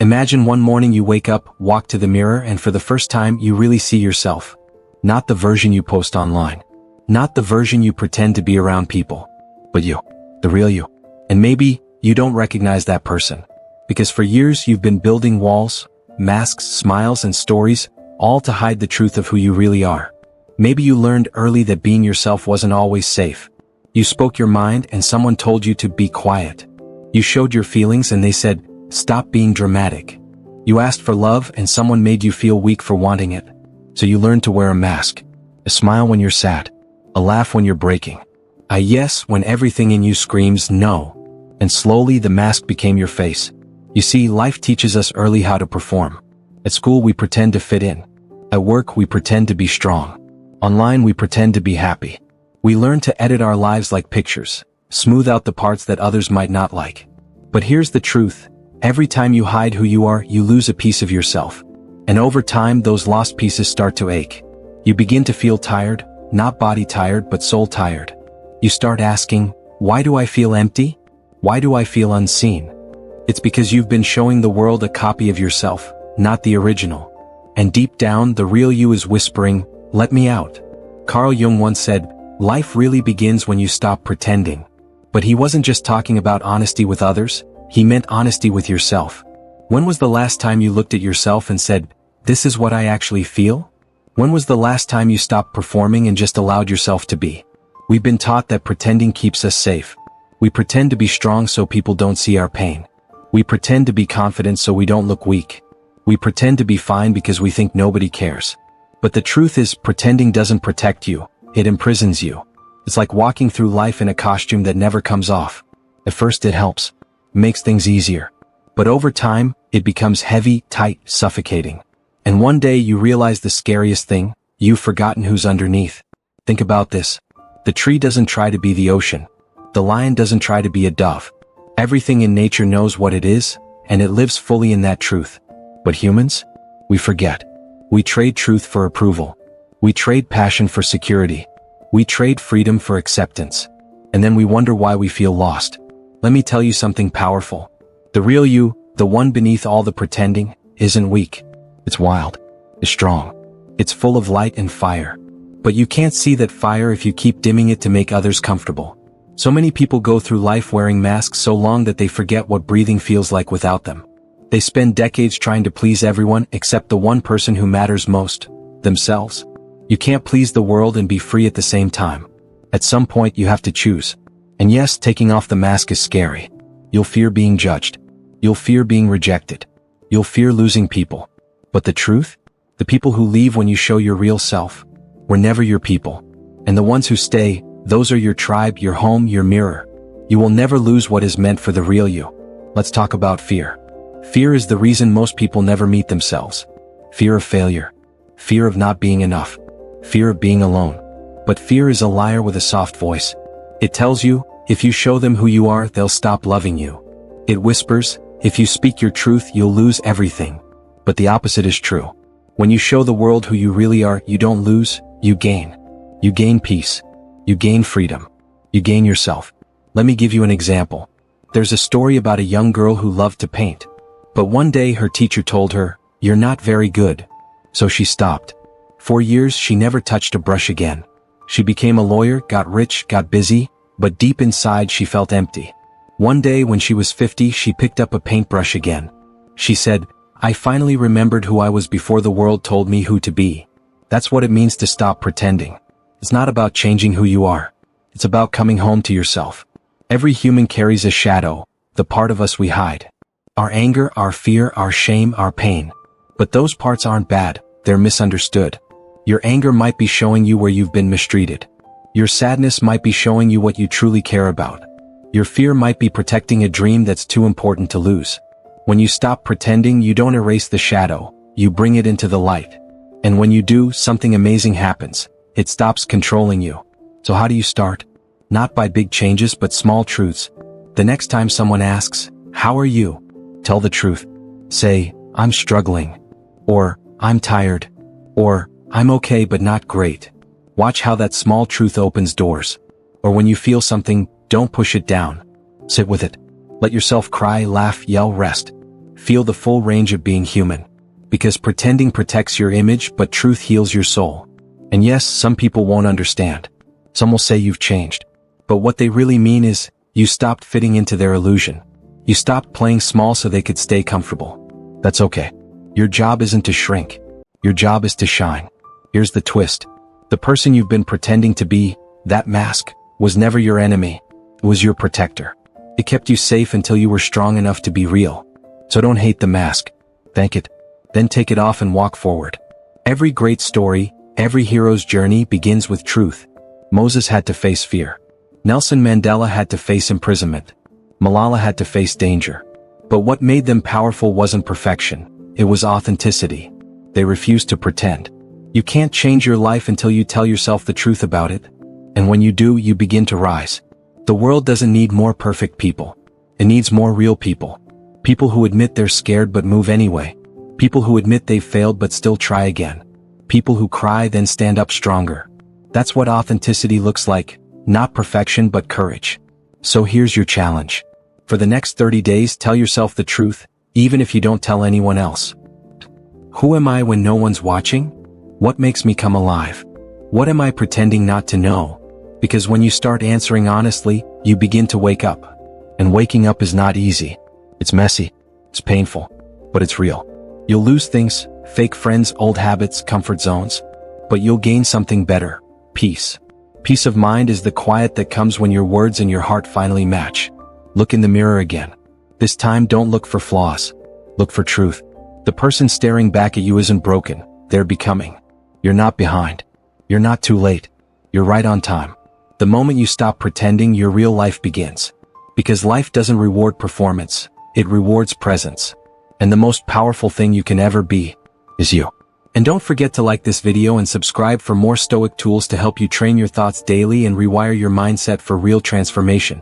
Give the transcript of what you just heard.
Imagine one morning you wake up, walk to the mirror, and for the first time you really see yourself. Not the version you post online. Not the version you pretend to be around people. But you. The real you. And maybe you don't recognize that person. Because for years you've been building walls, masks, smiles, and stories, all to hide the truth of who you really are. Maybe you learned early that being yourself wasn't always safe. You spoke your mind and someone told you to be quiet. You showed your feelings and they said, stop being dramatic. You asked for love and someone made you feel weak for wanting it. So you learned to wear a mask. A smile when you're sad. A laugh when you're breaking. A yes when everything in you screams no. And slowly the mask became your face. You see, life teaches us early how to perform. At school we pretend to fit in. At work we pretend to be strong. Online we pretend to be happy. We learn to edit our lives like pictures, smooth out the parts that others might not like. But here's the truth. Every time you hide who you are, you lose a piece of yourself. And over time, those lost pieces start to ache. You begin to feel tired, not body tired, but soul tired. You start asking, why do I feel empty? Why do I feel unseen? It's because you've been showing the world a copy of yourself, not the original. And deep down, the real you is whispering, let me out. Carl Jung once said, life really begins when you stop pretending. But he wasn't just talking about honesty with others, he meant honesty with yourself. When was the last time you looked at yourself and said, this is what I actually feel? When was the last time you stopped performing and just allowed yourself to be? We've been taught that pretending keeps us safe. We pretend to be strong so people don't see our pain. We pretend to be confident so we don't look weak. We pretend to be fine because we think nobody cares. But the truth is, pretending doesn't protect you, it imprisons you. It's like walking through life in a costume that never comes off. At first it helps, makes things easier. But over time, it becomes heavy, tight, suffocating. And one day you realize the scariest thing, you've forgotten who's underneath. Think about this. The tree doesn't try to be the ocean. The lion doesn't try to be a dove. Everything in nature knows what it is, and it lives fully in that truth. But humans? We forget. We trade truth for approval. We trade passion for security. We trade freedom for acceptance. And then we wonder why we feel lost. Let me tell you something powerful. The real you, the one beneath all the pretending, isn't weak. It's wild. It's strong. It's full of light and fire. But you can't see that fire if you keep dimming it to make others comfortable. So many people go through life wearing masks so long that they forget what breathing feels like without them. They spend decades trying to please everyone except the one person who matters most, themselves. You can't please the world and be free at the same time. At some point you have to choose. And yes, taking off the mask is scary. You'll fear being judged. You'll fear being rejected. You'll fear losing people. But the truth? The people who leave when you show your real self were never your people. And the ones who stay, those are your tribe, your home, your mirror. You will never lose what is meant for the real you. Let's talk about fear. Fear is the reason most people never meet themselves. Fear of failure. Fear of not being enough. Fear of being alone. But fear is a liar with a soft voice. It tells you, if you show them who you are, they'll stop loving you. It whispers, if you speak your truth, you'll lose everything. But the opposite is true. When you show the world who you really are, you don't lose, you gain. You gain peace. You gain freedom. You gain yourself. Let me give you an example. There's a story about a young girl who loved to paint. But one day her teacher told her, you're not very good. So she stopped. For years she never touched a brush again. She became a lawyer, got rich, got busy, but deep inside she felt empty. One day when she was 50, she picked up a paintbrush again. She said, I finally remembered who I was before the world told me who to be. That's what it means to stop pretending. It's not about changing who you are. It's about coming home to yourself. Every human carries a shadow, the part of us we hide. Our anger, our fear, our shame, our pain. But those parts aren't bad, they're misunderstood. Your anger might be showing you where you've been mistreated. Your sadness might be showing you what you truly care about. Your fear might be protecting a dream that's too important to lose. When you stop pretending, you don't erase the shadow, you bring it into the light. And when you do, something amazing happens. It stops controlling you. So how do you start? Not by big changes, but small truths. The next time someone asks, how are you? Tell the truth. Say, I'm struggling. Or, I'm tired. Or, I'm okay but not great. Watch how that small truth opens doors. Or when you feel something, don't push it down. Sit with it. Let yourself cry, laugh, yell, rest. Feel the full range of being human. Because pretending protects your image, but truth heals your soul. And yes, some people won't understand. Some will say you've changed. But what they really mean is, you stopped fitting into their illusion. You stopped playing small so they could stay comfortable. That's okay. Your job isn't to shrink. Your job is to shine. Here's the twist. The person you've been pretending to be, that mask, was never your enemy. It was your protector. It kept you safe until you were strong enough to be real. So don't hate the mask. Thank it. Then take it off and walk forward. Every great story, every hero's journey begins with truth. Moses had to face fear. Nelson Mandela had to face imprisonment. Malala had to face danger. But what made them powerful wasn't perfection. It was authenticity. They refused to pretend. You can't change your life until you tell yourself the truth about it. And when you do, you begin to rise. The world doesn't need more perfect people. It needs more real people. People who admit they're scared but move anyway. People who admit they've failed but still try again. People who cry then stand up stronger. That's what authenticity looks like. Not perfection but courage. So here's your challenge. For the next 30 days, tell yourself the truth, even if you don't tell anyone else. Who am I when no one's watching? What makes me come alive? What am I pretending not to know? Because when you start answering honestly, you begin to wake up. And waking up is not easy. It's messy. It's painful. But it's real. You'll lose things, fake friends, old habits, comfort zones. But you'll gain something better. Peace. Peace of mind is the quiet that comes when your words and your heart finally match. Look in the mirror again. This time don't look for flaws. Look for truth. The person staring back at you isn't broken. They're becoming. You're not behind. You're not too late. You're right on time. The moment you stop pretending, your real life begins. Because life doesn't reward performance. It rewards presence. And the most powerful thing you can ever be is you. And don't forget to like this video and subscribe for more stoic tools to help you train your thoughts daily and rewire your mindset for real transformation.